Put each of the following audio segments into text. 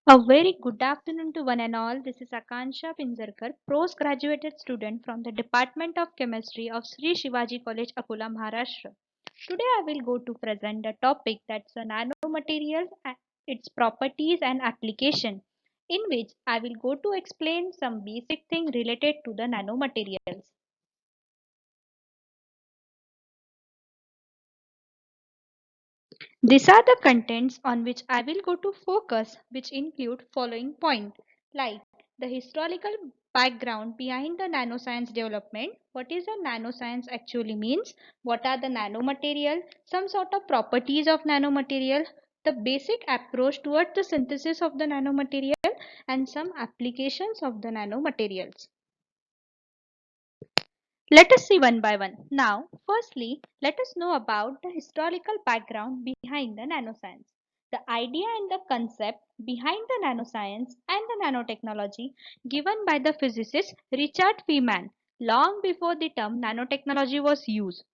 A very good afternoon to one and all. This is Akansha Pinjarkar, postgraduate student from the Department of Chemistry of Sri Shivaji College, Akola, Maharashtra. Today I will go to present a topic that's a nanomaterial, its properties and application, in which I will go to explain some basic thing related to the nanomaterials. These are the contents on which I will go to focus, which include following points like the historical background behind the nanoscience development, what is a nanoscience actually means, what are the nanomaterial, some sort of properties of nanomaterial, the basic approach towards the synthesis of the nanomaterial, and some applications of the nanomaterials. Let us see one by one. Now, firstly, let us know about the historical background behind the nanoscience. The idea and the concept behind the nanoscience and the nanotechnology given by the physicist Richard Feynman long before the term nanotechnology was used.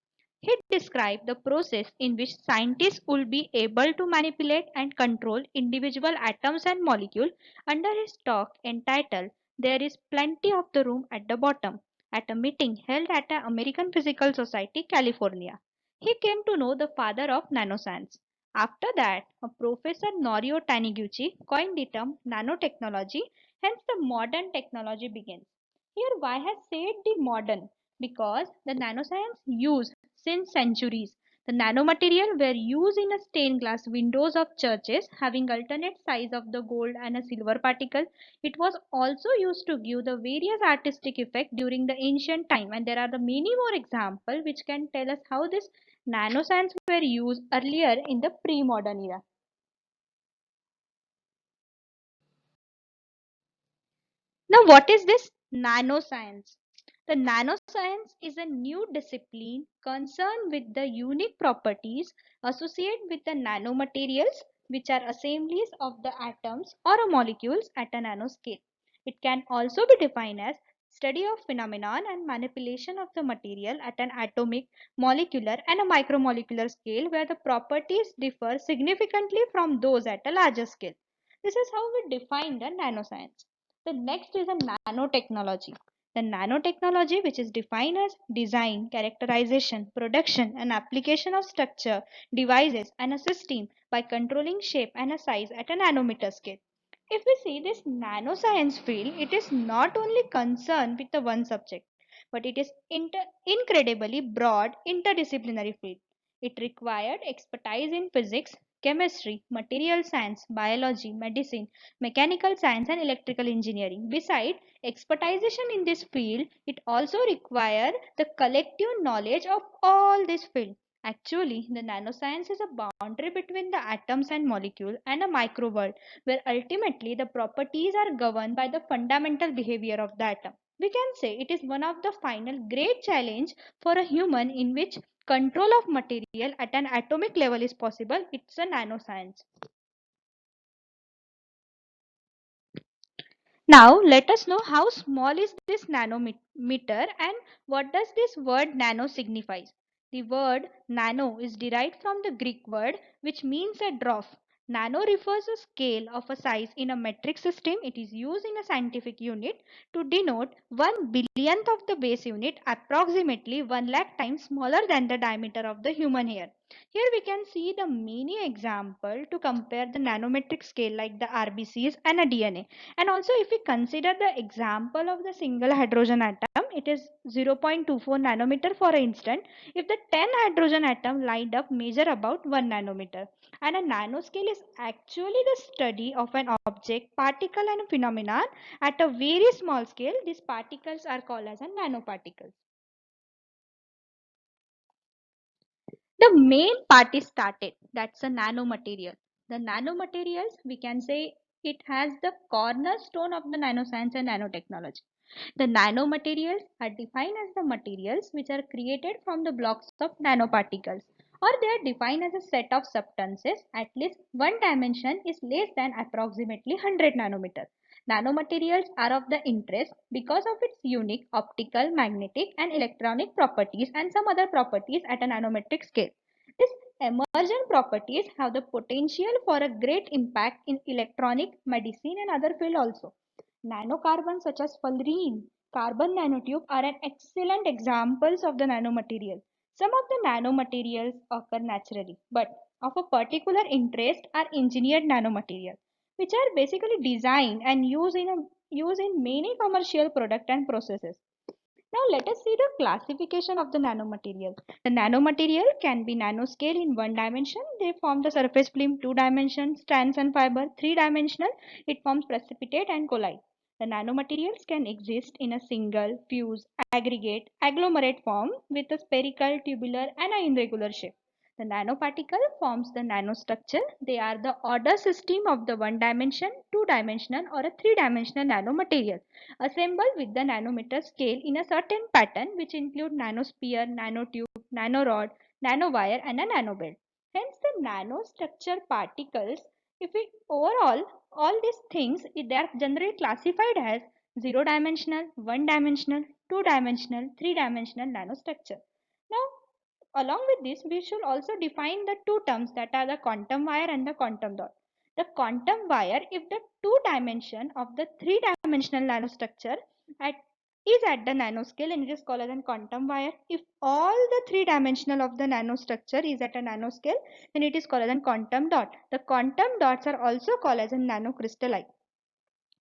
He described the process in which scientists will be able to manipulate and control individual atoms and molecules under his talk entitled There is Plenty of the Room at the Bottom at a meeting held at the American Physical Society, California. He came to know the father of nanoscience. After that, a Professor Norio Taniguchi coined the term nanotechnology, hence the modern technology begins. Here, why has said the modern? Because the nanoscience used since centuries. The nanomaterial were used in a stained glass windows of churches having alternate size of the gold and a silver particle. It was also used to give the various artistic effect during the ancient time, and there are the many more examples which can tell us how this nanoscience were used earlier in the pre-modern era. Now, what is this nanoscience? The nanoscience is a new discipline concerned with the unique properties associated with the nanomaterials, which are assemblies of the atoms or molecules at a nanoscale. It can also be defined as study of phenomenon and manipulation of the material at an atomic, molecular and a micromolecular scale where the properties differ significantly from those at a larger scale. This is how we define the nanoscience. The next is a nanotechnology. The nanotechnology, which is defined as design, characterization, production, and application of structure, devices, and a system by controlling shape and a size at a nanometer scale. If we see this nanoscience field, it is not only concerned with the one subject, but it is incredibly broad interdisciplinary field. It required expertise in physics, chemistry, material science, biology, medicine, mechanical science, and electrical engineering. Besides expertization in this field, it also requires the collective knowledge of all this field. Actually, the nanoscience is a boundary between the atoms and molecule and a micro world where ultimately the properties are governed by the fundamental behavior of the atom. We can say it is one of the final great challenge for a human in which control of material at an atomic level is possible. It's a nanoscience. Now let us know how small is this nanometer and what does this word nano signifies. The word nano is derived from the Greek word which means a dwarf. Nano refers to scale of a size in a metric system. It is used in a scientific unit to denote 1 billionth of the base unit, approximately 1 lakh times smaller than the diameter of the human hair. Here we can see the many example to compare the nanometric scale like the RBCs and a DNA. And also if we consider the example of the single hydrogen atom, it is 0.24 nanometer for instance. If the 10 hydrogen atom lined up measure about 1 nanometer. And a nanoscale is actually the study of an object, particle and a phenomenon at a very small scale. These particles are called as a nanoparticles. The main part is started. That's a nanomaterial. The nanomaterials, we can say it has the cornerstone of the nanoscience and nanotechnology. The nanomaterials are defined as the materials which are created from the blocks of nanoparticles, or they are defined as a set of substances at least one dimension is less than approximately 100 nanometer. Nanomaterials are of the interest because of its unique optical, magnetic and electronic properties and some other properties at a nanometric scale. This emergent properties have the potential for a great impact in electronic, medicine and other field also. Nanocarbons such as fullerene, carbon nanotube are an excellent examples of the nanomaterial. Some of the nanomaterials occur naturally, but of a particular interest are engineered nanomaterials, which are basically designed and used in many commercial product and processes. Now let us see the classification of the nanomaterial. The nanomaterial can be nanoscale in one dimension. They form the surface film, two dimension, strands and fiber. Three dimensional, it forms precipitate and collide. The nanomaterials can exist in a single, fuse, aggregate, agglomerate form with a spherical, tubular and an irregular shape. The nanoparticle forms the nanostructure. They are the order system of the one dimension, two dimensional or a three dimensional nanomaterial assembled with the nanometer scale in a certain pattern which include nanosphere, nanotube, nanorod, nanowire and a nanobelt. Hence the nanostructure particles, if we overall all these things they are generally classified as zero dimensional, one dimensional, two dimensional, three dimensional nanostructure. Now along with this, we should also define the two terms that are the quantum wire and the quantum dot. The quantum wire, if the two dimension of the three dimensional nanostructure at, is at the nanoscale and it is called as a quantum wire. If all the three dimensional of the nanostructure is at a nanoscale, then it is called as a quantum dot. The quantum dots are also called as a nanocrystalline.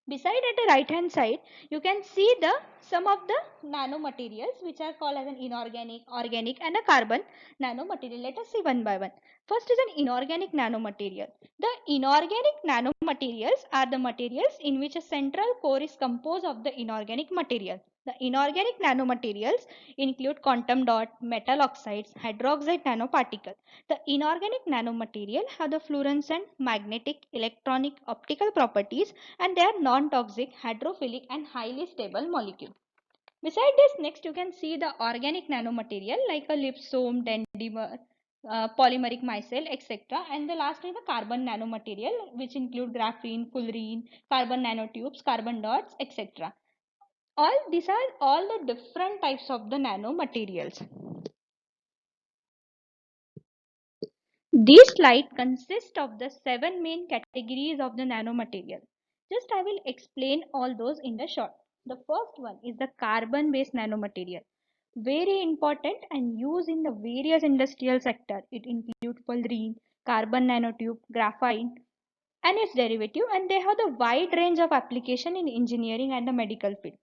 Beside at the right hand side, you can see the some of the nanomaterials which are called as an inorganic, organic and a carbon nanomaterial. Let us see one by one. First is an inorganic nanomaterial. The inorganic nanomaterials are the materials in which a central core is composed of the inorganic material. The inorganic nanomaterials include quantum dot, metal oxides, hydroxide nanoparticle. The inorganic nanomaterial have the fluorescent, magnetic, electronic, optical properties and they are non-toxic, hydrophilic and highly stable molecule. Beside this, next you can see the organic nanomaterial like a lipsome, dendrimer, polymeric micelle, etc. And the last is the carbon nanomaterial which include graphene, fullerene, carbon nanotubes, carbon dots, etc. All these are all the different types of the nanomaterials. This slide consists of the 7 main categories of the nanomaterial. Just I will explain all those in the short. The first one is the carbon-based nanomaterial. Very important and used in the various industrial sector. It includes fullerene, carbon nanotube, graphite, and its derivative, and they have the wide range of application in engineering and the medical field.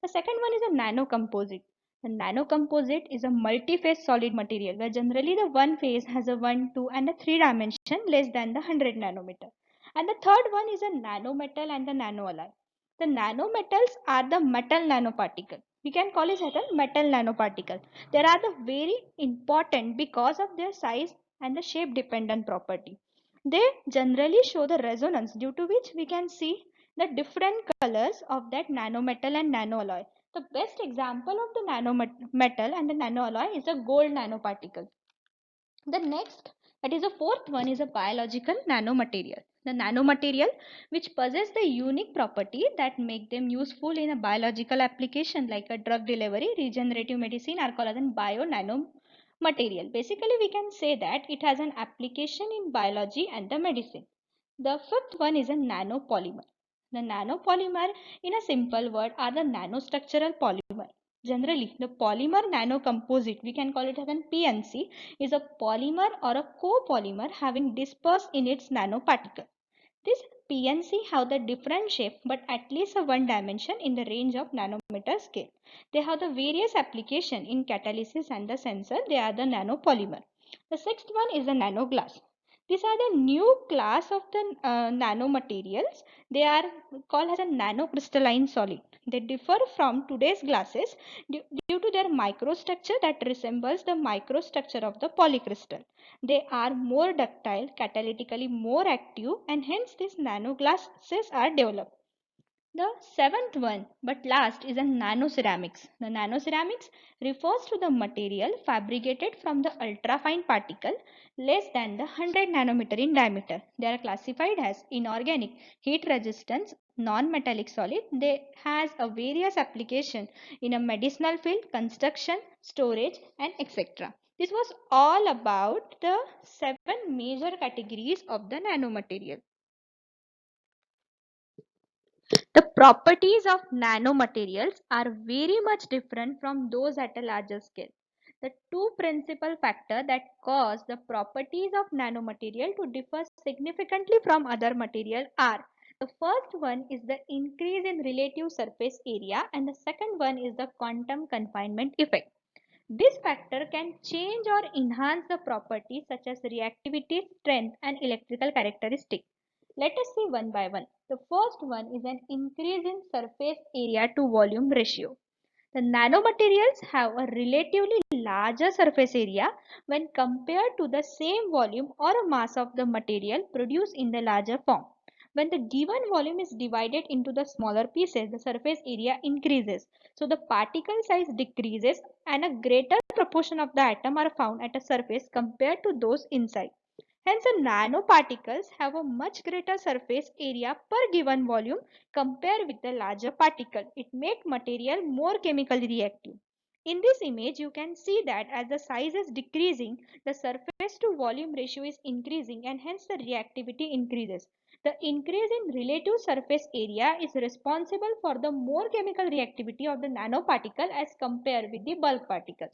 The second one is a nanocomposite. The nanocomposite is a multi-phase solid material where generally the one phase has a 1, 2 and a 3 dimension less than the 100 nanometer. And the third one is a nanometal and the nanoalloy. The nanometals are the metal nanoparticle. We can call it as a metal nanoparticle. They are the very important because of their size and the shape dependent property. They generally show the resonance due to which we can see the different colors of that nanometal and nanoalloy. The best example of the nanometal and the nanoalloy is a gold nanoparticle. The next, that is the fourth one, is a biological nanomaterial. The nanomaterial which possess the unique property that make them useful in a biological application like a drug delivery, regenerative medicine are called as a bio nanomaterial. Basically, we can say that it has an application in biology and the medicine. The fifth one is a nanopolymer. The nanopolymer, in a simple word, are the nanostructural polymer. Generally, the polymer nanocomposite, we can call it as an PNC, is a polymer or a copolymer having dispersed in its nanoparticle. This PNC have the different shape but at least a one dimension in the range of nanometer scale. They have the various application in catalysis and the sensor. They are the nanopolymer. The sixth one is the nanoglass. These are the new class of the nanomaterials. They are called as a nanocrystalline solid. They differ from today's glasses due to their microstructure that resembles the microstructure of the polycrystal. They are more ductile, catalytically more active, and hence these nanoglasses are developed. The seventh one, but last, is a nanoceramics. The nanoceramics refers to the material fabricated from the ultrafine particle less than the 100 nanometer in diameter. They are classified as inorganic, heat resistance, non-metallic solid. They has a various application in a medicinal field, construction, storage, and etc. This was all about the 7 major categories of the nanomaterial. The properties of nanomaterials are very much different from those at a larger scale. The two principal factors that cause the properties of nanomaterial to differ significantly from other material are: the first one is the increase in relative surface area, and the second one is the quantum confinement effect. This factor can change or enhance the properties such as reactivity, strength, and electrical characteristics. Let us see one by one. The first one is an increase in surface area to volume ratio. The nanomaterials have a relatively larger surface area when compared to the same volume or a mass of the material produced in the larger form. When the given volume is divided into the smaller pieces, the surface area increases. So the particle size decreases and a greater proportion of the atom are found at a surface compared to those inside. Hence, the nanoparticles have a much greater surface area per given volume compared with the larger particle. It makes material more chemically reactive. In this image, you can see that as the size is decreasing, the surface to volume ratio is increasing and hence the reactivity increases. The increase in relative surface area is responsible for the more chemical reactivity of the nanoparticle as compared with the bulk particle.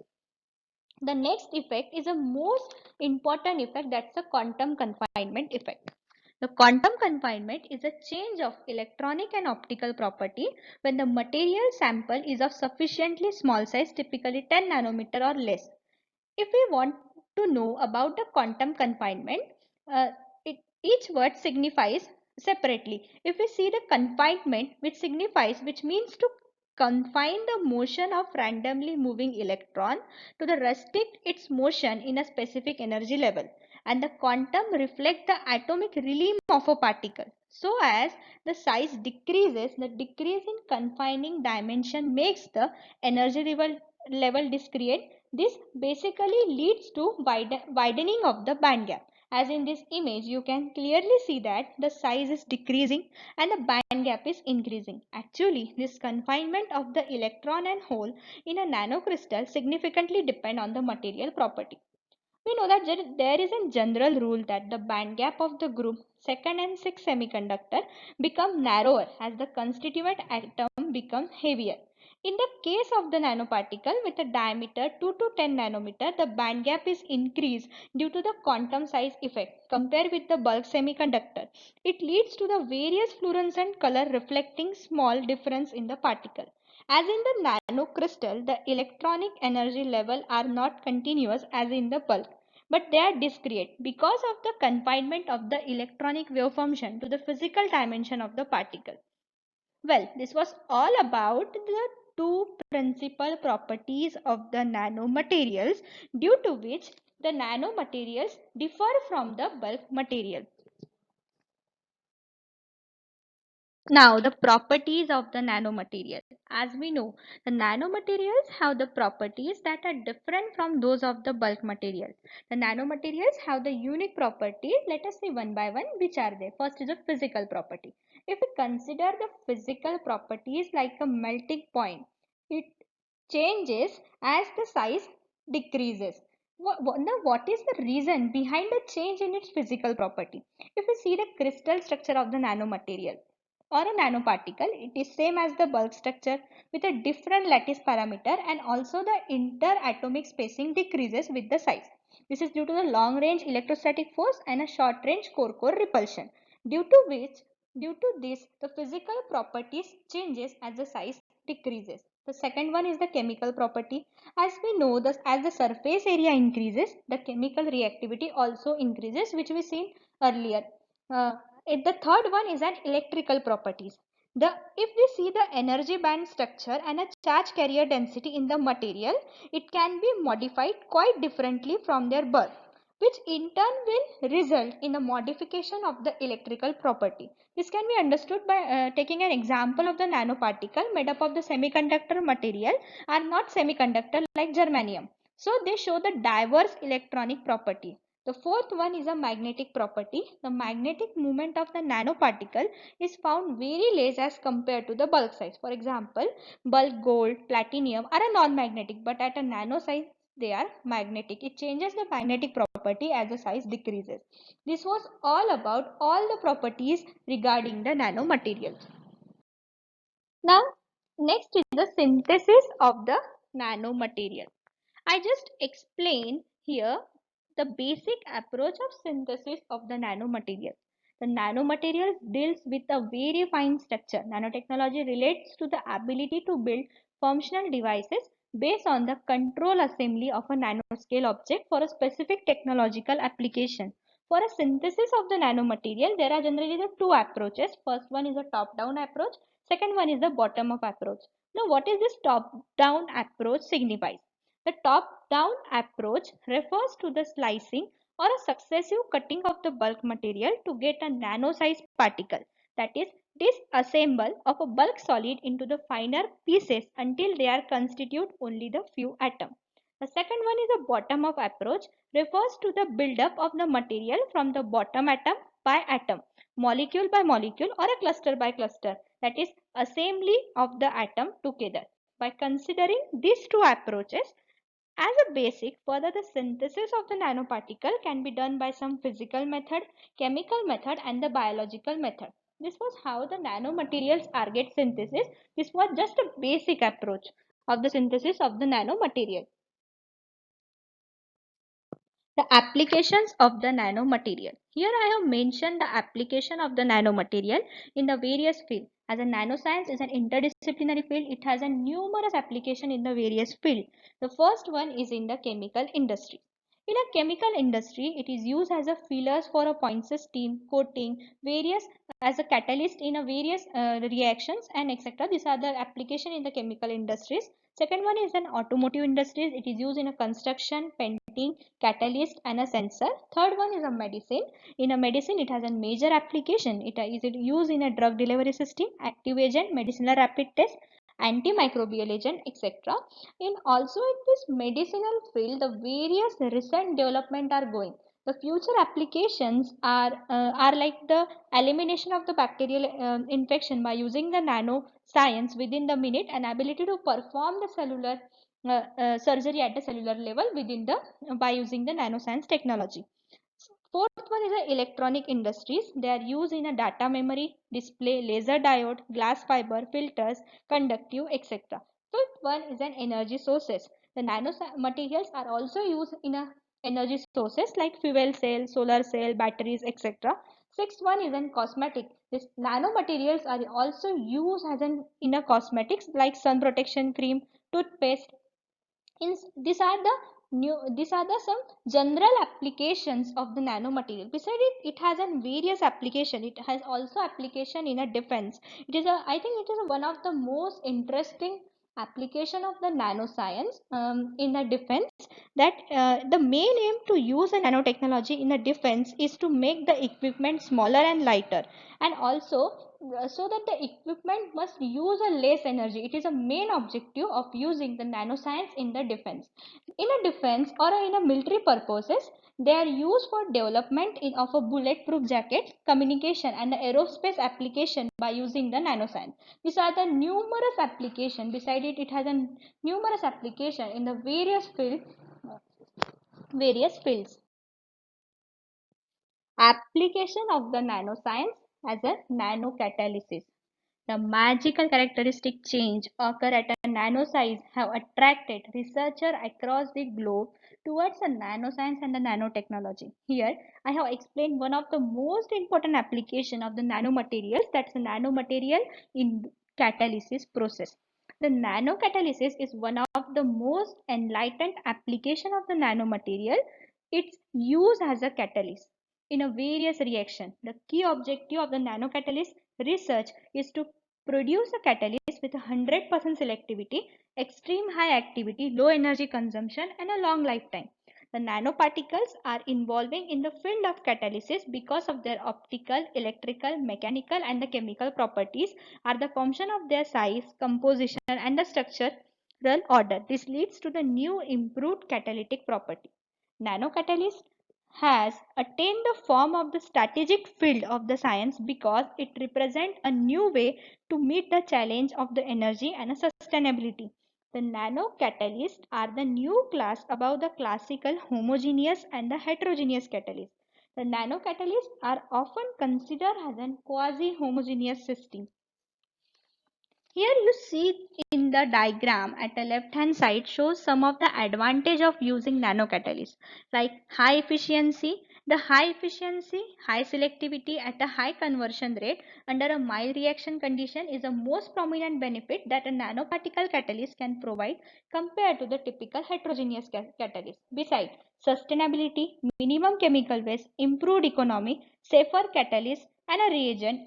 The next effect is a most important effect, that's the quantum confinement effect. The quantum confinement is a change of electronic and optical property when the material sample is of sufficiently small size, typically 10 nanometer or less. If we want to know about the quantum confinement, uh, each word signifies separately. If we see the confinement, which means to confine the motion of randomly moving electron to the restrict its motion in a specific energy level, and the quantum reflect the atomic realm of a particle. So as the size decreases, the decrease in confining dimension makes the energy level discrete. This basically leads to widening of the band gap. As in this image, you can clearly see that the size is decreasing and the band gap is increasing. Actually, this confinement of the electron and hole in a nanocrystal significantly depend on the material property. We know that there is a general rule that the band gap of the group 2nd and 6th semiconductor become narrower as the constituent atom becomes heavier. In the case of the nanoparticle with a diameter 2 to 10 nanometer, the band gap is increased due to the quantum size effect compared with the bulk semiconductor. It leads to the various fluorescent color reflecting small difference in the particle. As in the nanocrystal, the electronic energy level are not continuous as in the bulk, but they are discrete because of the confinement of the electronic wave function to the physical dimension of the particle. Well, this was all about the two principal properties of the nanomaterials due to which the nanomaterials differ from the bulk material. Now, the properties of the nanomaterial. As we know, the nanomaterials have the properties that are different from those of the bulk material. The nanomaterials have the unique properties. Let us see one by one which are they. First is a physical property. If we consider the physical properties like a melting point, it changes as the size decreases. What is the reason behind the change in its physical property? If we see the crystal structure of the nanomaterial, or a nanoparticle, it is same as the bulk structure with a different lattice parameter, and also the interatomic spacing decreases with the size. This is due to the long range electrostatic force and a short range core repulsion, due to this the physical properties changes as the size decreases. The second one is the chemical property. As we know, as the surface area increases, the chemical reactivity also increases, which we seen earlier. uh, the third one is an electrical properties. If we see the energy band structure and a charge carrier density in the material, it can be modified quite differently from their birth, which in turn will result in a modification of the electrical property. This can be understood by taking an example of the nanoparticle made up of the semiconductor material are not semiconductor like germanium. So they show the diverse electronic property. The fourth one is a magnetic property. The magnetic moment of the nanoparticle is found very less as compared to the bulk size. For example, bulk gold, platinum are a non-magnetic, but at a nano size they are magnetic. It changes the magnetic property as the size decreases. This was all about all the properties regarding the nanomaterials. Now, next is the synthesis of the nanomaterial. I just explain here the basic approach of synthesis of the nanomaterial. The nanomaterial deals with a very fine structure. Nanotechnology relates to the ability to build functional devices based on the control assembly of a nanoscale object for a specific technological application. For a synthesis of the nanomaterial, there are generally the two approaches. First one is a top-down approach. Second one is the bottom-up approach. Now, what is this top-down approach signifies? The top-down approach refers to the slicing or a successive cutting of the bulk material to get a nano-sized particle, that is, disassemble of a bulk solid into the finer pieces until they are constitute only the few atoms. The second one is a bottom-up approach, refers to the buildup of the material from the bottom atom by atom, molecule by molecule, or a cluster by cluster, that is, assembly of the atom together. By considering these two approaches as a basic, further the synthesis of the nanoparticle can be done by some physical method, chemical method, and the biological method. This was how the nanomaterials are get synthesis. This was just a basic approach of the synthesis of the nanomaterial. The applications of the nanomaterial. Here I have mentioned the application of the nanomaterial in the various fields. As a nanoscience is an interdisciplinary field, it has a numerous application in the various fields. The first one is in the chemical industry. In a chemical industry, it is used as a fillers for a points steam, coating, various as a catalyst in a various reactions and etc. These are the application in the chemical industries. Second one is an automotive industries. It is used in a construction, painting, catalyst and a sensor. Third one is a medicine. In a medicine, it has a major application. It is used in a drug delivery system, active agent, medicinal rapid test, antimicrobial agent, etc. In also in this medicinal field, the various recent development are going. The future applications are like the elimination of the bacterial infection by using the nano science within the minute and ability to perform the cellular surgery at the cellular level within the by using the nanoscience technology. Fourth one is the electronic industries. They are used in a data memory, display, laser diode, glass fiber, filters, conductive, etc. Fifth one is an energy sources. The nano materials are also used in a energy sources like fuel cell, solar cell, batteries, etc. Sixth one is in cosmetic. These nanomaterials are also used as an in a cosmetics like sun protection cream, toothpaste, these are the these are the some general applications of the nanomaterial. Besides it has a various application. It has also application in a defense. It is a I think it is one of the most interesting application of the nanoscience in the defense, that the main aim to use a nanotechnology in the defense is to make the equipment smaller and lighter, and also so that the equipment must use a less energy. It is a main objective of using the nanoscience in the defense. In a defense or in a military purposes, they are used for development of a bulletproof jacket, communication and the aerospace application by using the nanoscience. These are the numerous application. Beside it, it has a numerous application in the various fields. Application of the nanoscience as a nanocatalysis. The magical characteristic change occur at a nano size have attracted researchers across the globe towards the nanoscience and the nanotechnology. Here, I have explained one of the most important application of the nanomaterials, that's the nanomaterial in catalysis process. The nanocatalysis is one of the most enlightened application of the nanomaterial. It's used as a catalyst in a various reaction. The key objective of the nanocatalyst research is to produce a catalyst with 100% selectivity, extreme high activity, low energy consumption and a long lifetime. The nanoparticles are involving in the field of catalysis because of their optical, electrical, mechanical and the chemical properties are the function of their size, composition and the structural order. This leads to the new improved catalytic property. Nanocatalyst has attained the form of the strategic field of the science because it represents a new way to meet the challenge of the energy and sustainability. The nanocatalysts are the new class above the classical homogeneous and the heterogeneous catalysts. The nanocatalysts are often considered as a quasi-homogeneous system. Here you see in the diagram at the left hand side shows some of the advantage of using nanocatalysts like high efficiency. The high efficiency, high selectivity at a high conversion rate under a mild reaction condition is the most prominent benefit that a nanoparticle catalyst can provide compared to the typical heterogeneous catalyst. Besides, sustainability, minimum chemical waste, improved economy, safer catalyst and a reagent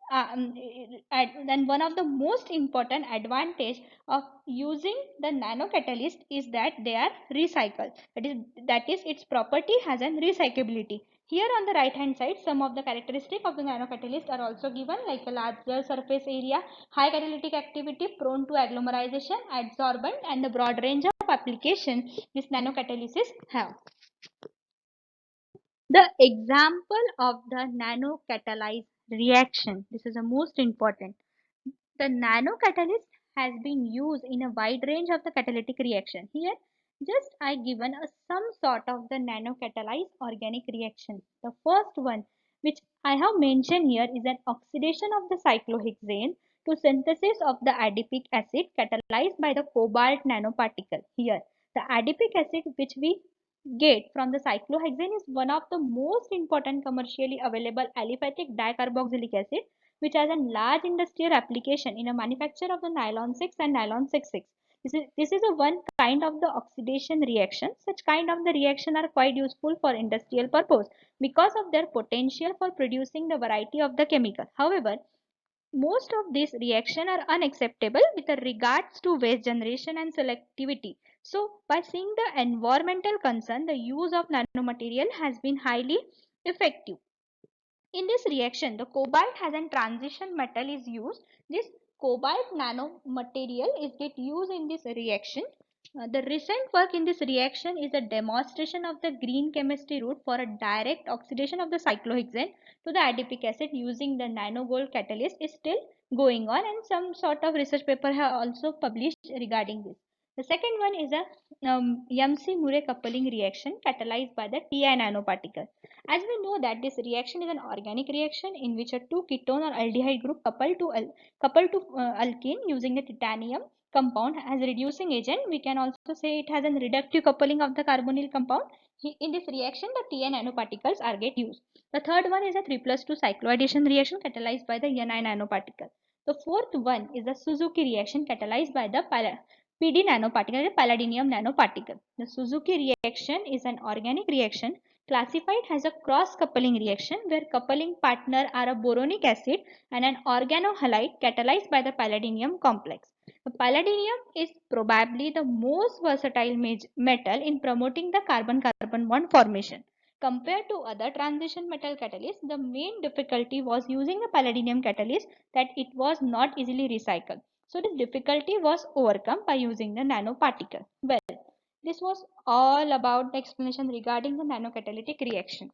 and one of the most important advantage of using the nanocatalyst is that they are recycled. That is its property has an recyclability. Here on the right hand side, some of the characteristics of the nanocatalyst are also given, like a larger surface area, high catalytic activity, prone to agglomerization, adsorbent, and the broad range of application this nanocatalysis have. The example of the nanocatalyzed reaction, this is the most important. The nanocatalyst has been used in a wide range of the catalytic reaction. Here, just I given some sort of the nanocatalyzed organic reaction. The first one, which I have mentioned here, is an oxidation of the cyclohexane to synthesis of the adipic acid catalyzed by the cobalt nanoparticle. Here, the adipic acid which we get from the cyclohexane is one of the most important commercially available aliphatic dicarboxylic acid which has a large industrial application in a manufacture of the nylon 6 and nylon 6,6. This is a one kind of the oxidation reaction. Such kind of the reaction are quite useful for industrial purpose because of their potential for producing the variety of the chemical. However, most of these reactions are unacceptable with regards to waste generation and selectivity. So, by seeing the environmental concern, the use of nanomaterial has been highly effective. In this reaction, the cobalt as a transition metal is used. This cobalt nanomaterial is get used in this reaction. The recent work in this reaction is a demonstration of the green chemistry route for a direct oxidation of the cyclohexane to the adipic acid using the nanogold catalyst is still going on, and some sort of research paper have also published regarding this. The second one is a Yamsi-Murray coupling reaction catalyzed by the Ti nanoparticle. As we know that this reaction is an organic reaction in which a two ketone or aldehyde group coupled to alkene using the titanium compound as a reducing agent. We can also say it has a reductive coupling of the carbonyl compound. In this reaction, the Ti nanoparticles are get used. The third one is a 3+2 cycloaddition reaction catalyzed by the Ni nanoparticle. The fourth one is the Suzuki reaction catalyzed by the PD nanoparticle, the palladium nanoparticle. The Suzuki reaction is an organic reaction classified as a cross-coupling reaction where coupling partner are a boronic acid and an organohalide catalyzed by the palladium complex. The palladium is probably the most versatile metal in promoting the carbon-carbon bond formation. Compared to other transition metal catalysts, the main difficulty was using a palladium catalyst that it was not easily recycled. So the difficulty was overcome by using the nanoparticle. Well, this was all about the explanation regarding the nanocatalytic reaction.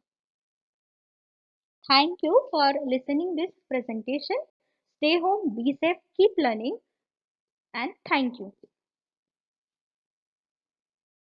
Thank you for listening this presentation. Stay home, be safe, keep learning, and thank you.